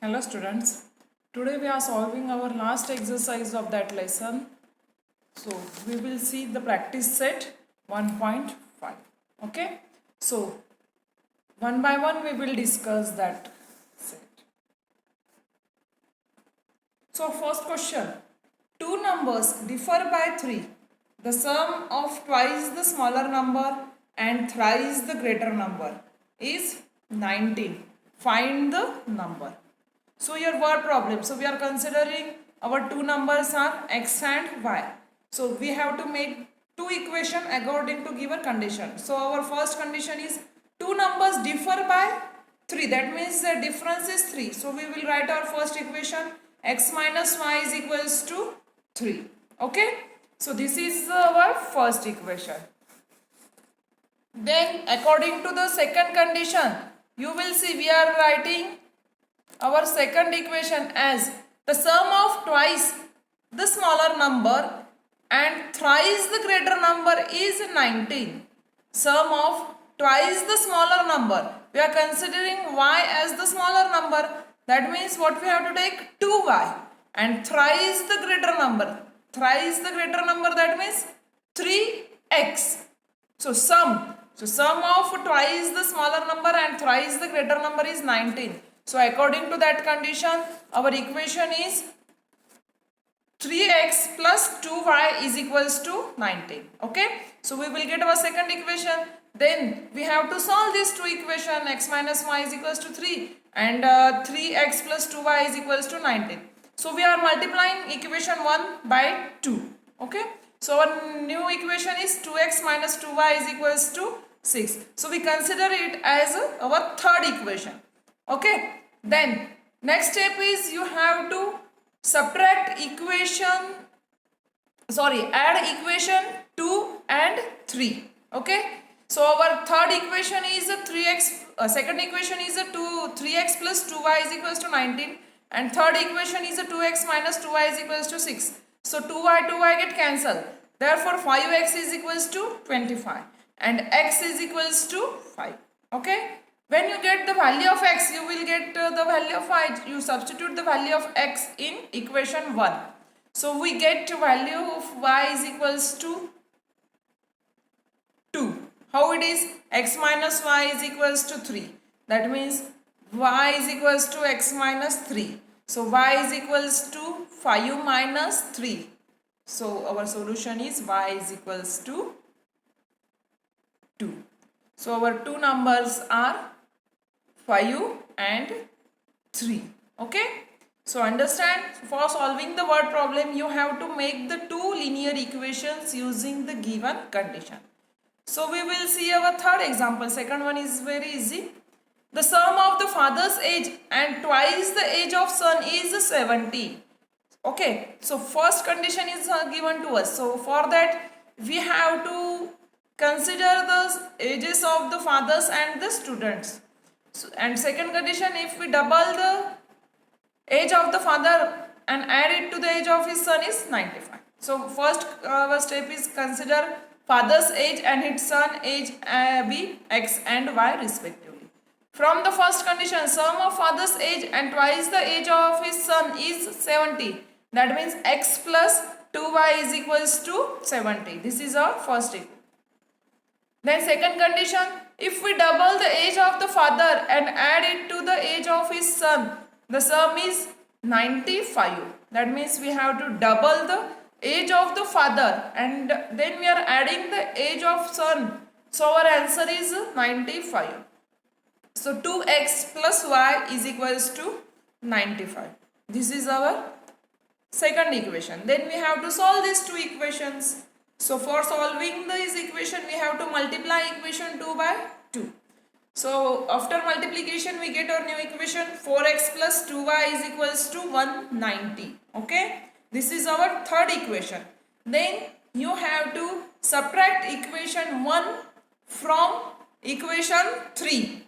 Hello students, today we are solving our last exercise of that lesson. So we will see the practice set 1.5. Okay, so one by one we will discuss that set. So first question, two numbers differ by 3. The sum of twice the smaller number and thrice the greater number is 19. Find the number. So your word problem. So we are considering our two numbers are x and y. So we have to make two equation according to given condition. So our first condition is two numbers differ by 3. That means the difference is 3. So we will write our first equation x minus y is equals to 3. Okay. So this is our first equation. Then according to the second condition, you will see we are writing our second equation as the sum of twice the smaller number and thrice the greater number is 19. Sum of twice the smaller number. We are considering y as the smaller number. That means what we have to take 2y and thrice the greater number. Thrice the greater number, that means 3x. So sum of twice the smaller number and thrice the greater number is 19. So according to that condition, our equation is 3x plus 2y is equals to 19. Okay. So we will get our second equation. Then we have to solve these two equations. X minus y is equals to 3 and 3x plus 2y is equals to 19. So we are multiplying equation 1 by 2. Okay. So our new equation is 2x minus 2y is equals to 6. So we consider it as our third equation. Okay. Then next step is you have to add equation 2 and 3. Okay. So our third equation is 3x, second equation is 3x plus 2y is equals to 19 and third equation is 2x minus 2y is equals to 6. So 2y get cancelled. Therefore 5x is equals to 25 and x is equals to 5. Okay. When you get the value of x, you will get the value of y. You substitute the value of x in equation 1. So we get value of y is equals to 2. How it is? X minus y is equals to 3. That means y is equals to x minus 3. So y is equals to 5 minus 3. So our solution is y is equals to 2. So our two numbers are 5 and 3. Okay. So understand, for solving the word problem you have to make the two linear equations using the given condition. So we will see our third example. Second one is very easy. The sum of the father's age and twice the age of son is 70. Okay. So first condition is given to us. So for that we have to consider the ages of the fathers and the students. So, and second condition, if we double the age of the father and add it to the age of his son is 95. So first our step is consider father's age and his son age be x and y respectively. From the first condition, sum of father's age and twice the age of his son is 70. That means x plus 2y is equals to 70. This is our first equation. Then second condition, if we double the age of the father and add it to the age of his son, the sum is 95. That means we have to double the age of the father and then we are adding the age of son. So our answer is 95. So 2x plus y is equals to 95. This is our second equation. Then we have to solve these two equations. So for solving this equation, we have to multiply equation 2 by 2. So after multiplication, we get our new equation 4x plus 2y is equals to 190. Okay. This is our third equation. Then you have to subtract equation 1 from equation 3.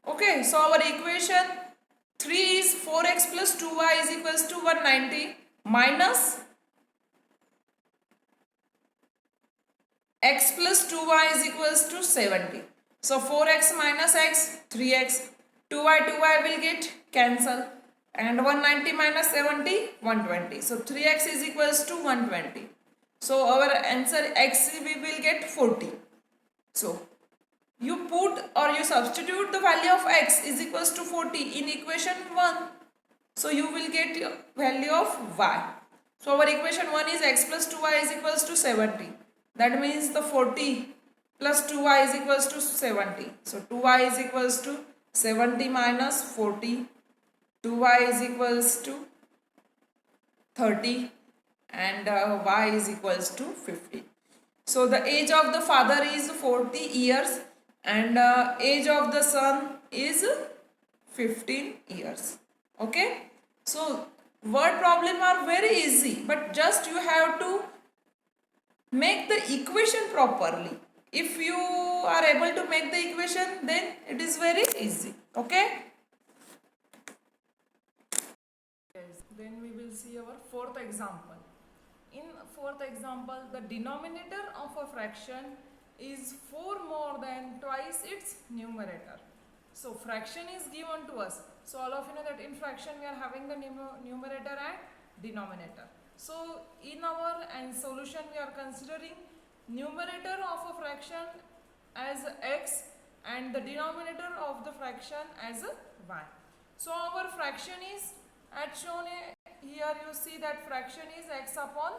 Okay. So our equation 3 is 4x plus 2y is equals to 190 minus x plus 2y is equals to 70. So 4x minus x, 3x, 2y will get cancel, and 190 minus 70, 120. So 3x is equals to 120. So our answer x we will get 40. So you put or you substitute the value of x is equals to 40 in equation 1. So you will get your value of y. So our equation 1 is x plus 2y is equals to 70. That means the 40 plus 2y is equals to 70. So 2y is equals to 70 minus 40. 2y is equals to 30 and y is equals to 50. So the age of the father is 40 years and age of the son is 15 years. Okay. So word problem are very easy, but just you have to make the equation properly. If you are able to make the equation, then it is very easy. Okay. Yes. Then we will see our fourth example. In fourth example, the denominator of a fraction is 4 more than twice its numerator. So fraction is given to us. So all of you know that in fraction we are having the numerator and denominator. So in our solution we are considering numerator of a fraction as x and the denominator of the fraction as y. So our fraction is at shown here, you see that fraction is x upon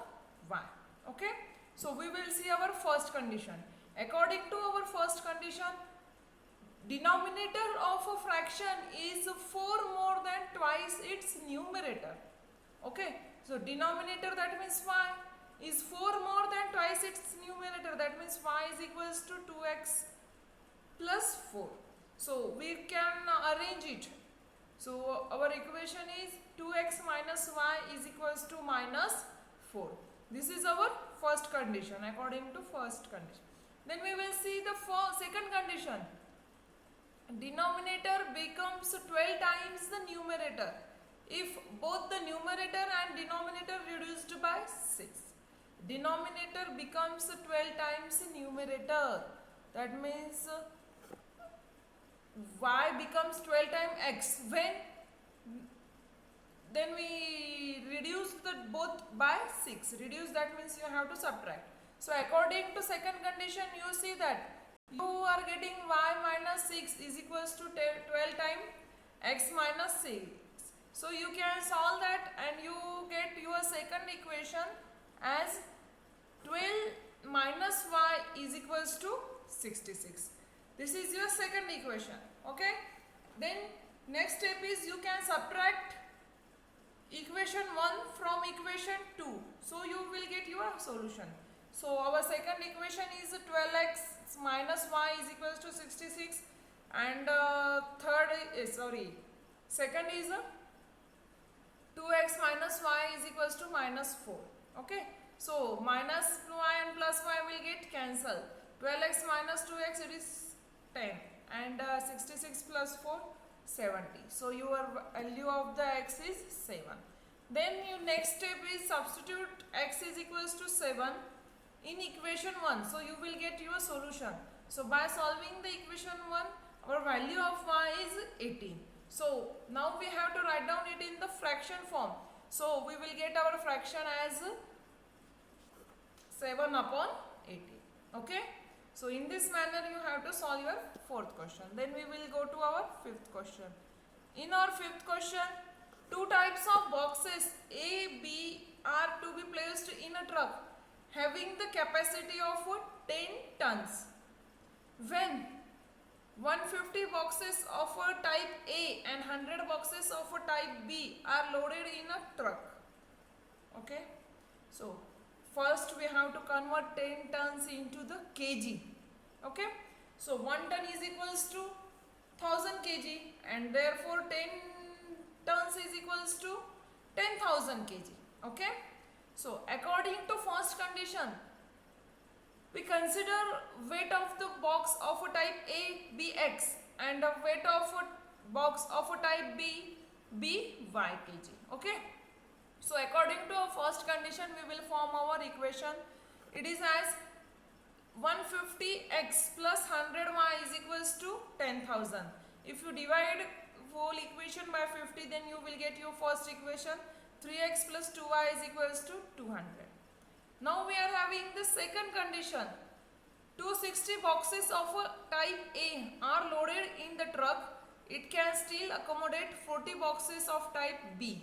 y. Okay. So we will see our first condition. According to our first condition, denominator of a fraction is 4 more than twice its numerator. Okay. So denominator, that means y, is 4 more than twice its numerator. That means y is equals to 2x plus 4. So we can arrange it. So our equation is 2x minus y is equals to minus 4. This is our first condition according to first condition. Then we will see the second condition. Denominator becomes 12 times the numerator if both the numerator and denominator reduced by 6. Denominator becomes 12 times numerator. That means y becomes 12 times x when then we reduce the both by 6. Reduce, that means you have to subtract. So according to second condition, you see that you are getting y minus 6 is equals to 12 times x minus 6. So you can solve that and you get your second equation as 12 minus y is equals to 66. This is your second equation. Okay. Then next step is you can subtract equation 1 from equation 2. So you will get your solution. So our second equation is 12x minus y is equals to 66 and second is 2x minus y is equals to minus 4. Okay. So minus y and plus y will get cancel. 12x minus 2x it is 10 and 66 plus 4 70. So your value of the x is 7. Then your next step is substitute x is equals to 7 in equation 1. So you will get your solution. So by solving the equation 1, our value of y is 18. So now we have to write down it in the fraction form. So we will get our fraction as 7 upon 18. Okay. So in this manner you have to solve your fourth question. Then we will go to our fifth question. In our fifth question, two types of boxes A, B are to be placed in a truck having the capacity of 10 tons. When 150 boxes of a type A and 100 boxes of a type B are loaded in a truck. Okay. So first we have to convert 10 tons into the kg. Okay. So 1 ton is equals to 1000 kg and therefore 10 tons is equals to 10,000 kg. Okay. So according to first condition, we consider weight of the box of a type A bx and the weight of a box of a type B by kg. Okay. So according to our first condition, we will form our equation. It is as 150x plus 100y is equals to 10,000. If you divide then you will get your first equation. 3x plus 2y is equals to 200. Now we are having the second condition. 260 boxes of a type A are loaded in the truck. It can still accommodate 40 boxes of type B.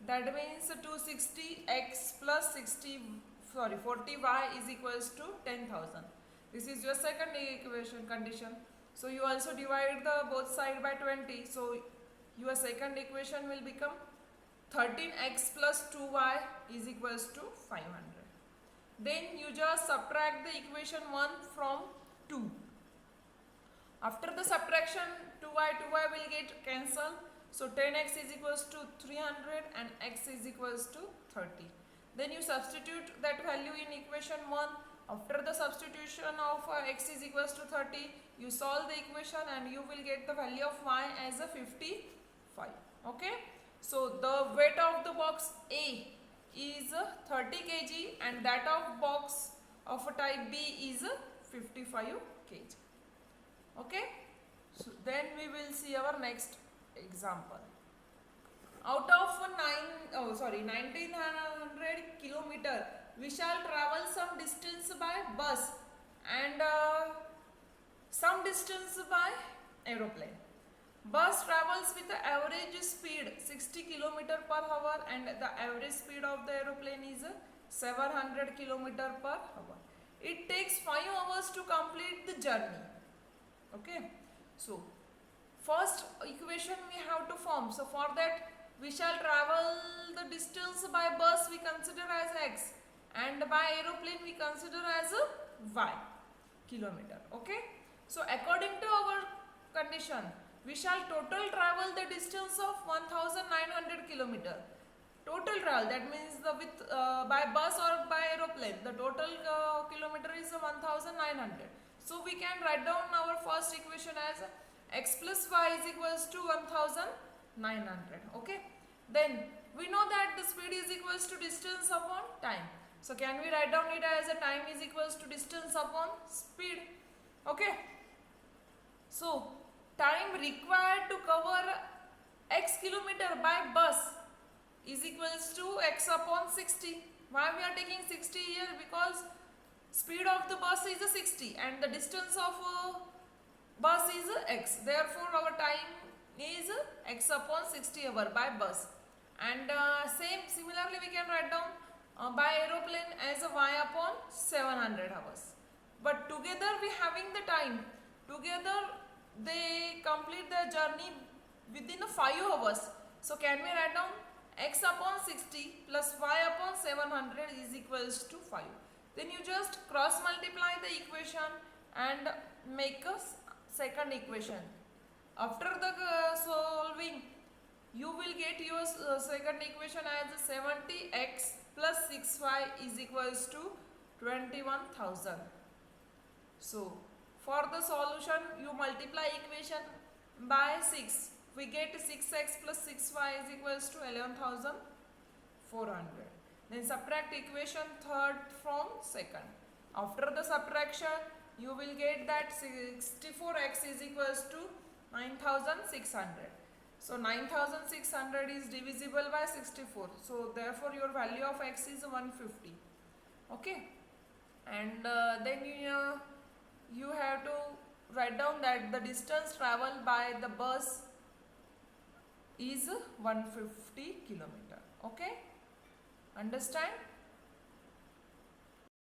That means 260x plus 40y is equals to 10,000. This is your second equation condition. So you also divide the both side by 20. So your second equation will become 13x plus 2y is equals to 500. Then you just subtract the equation 1 from 2. After the subtraction, 2y will get cancelled. So 10x is equals to 300 and x is equals to 30. Then you substitute that value in equation 1. After the substitution of x is equals to 30, you solve the equation and you will get the value of y as a 55. Okay. So the weight of the box A is 30 kg and that of box of a type B is 55 kg. Okay. So then we will see our next example. Out of 1900 kilometer, we shall travel some distance by bus and some distance by aeroplane. Bus travels with the average speed 60 km per hour and the average speed of the aeroplane is 700 km per hour. It takes 5 hours to complete the journey. Okay. So first equation we have to form. So for that we shall travel the distance by bus we consider as x and by aeroplane we consider as y kilometer. Okay. So according to our condition, we shall total travel the distance of 1900 kilometer. Total travel, that means the by bus or by aeroplane, the total kilometer is 1900. So we can write down our first equation as x plus y is equals to 1900. Okay. Then we know that the speed is equals to distance upon time. So can we write down it as a time is equals to distance upon speed? Okay. So time required to cover x kilometer by bus is equals to x upon 60. Why we are taking 60 here? Because speed of the bus is 60 and the distance of bus is x. Therefore our time is x upon 60 hour by bus. And similarly we can write down by aeroplane as a y upon 700 hours. But together we having the time. Together they complete their journey within 5 hours. So can we write down x upon 60 plus y upon 700 is equals to 5. Then you just cross multiply the equation and make a second equation. After the solving, you will get your second equation as 70x plus 6y is equals to 21,000. So for the solution, you multiply equation by 6. We get 6x plus 6y is equals to 11,400. Then subtract equation third from second. After the subtraction, you will get that 64x is equals to 9,600. So 9,600 is divisible by 64. So therefore your value of x is 150. Okay. And then you have to write down that the distance traveled by the bus is 150 kilometer. Okay. Understand?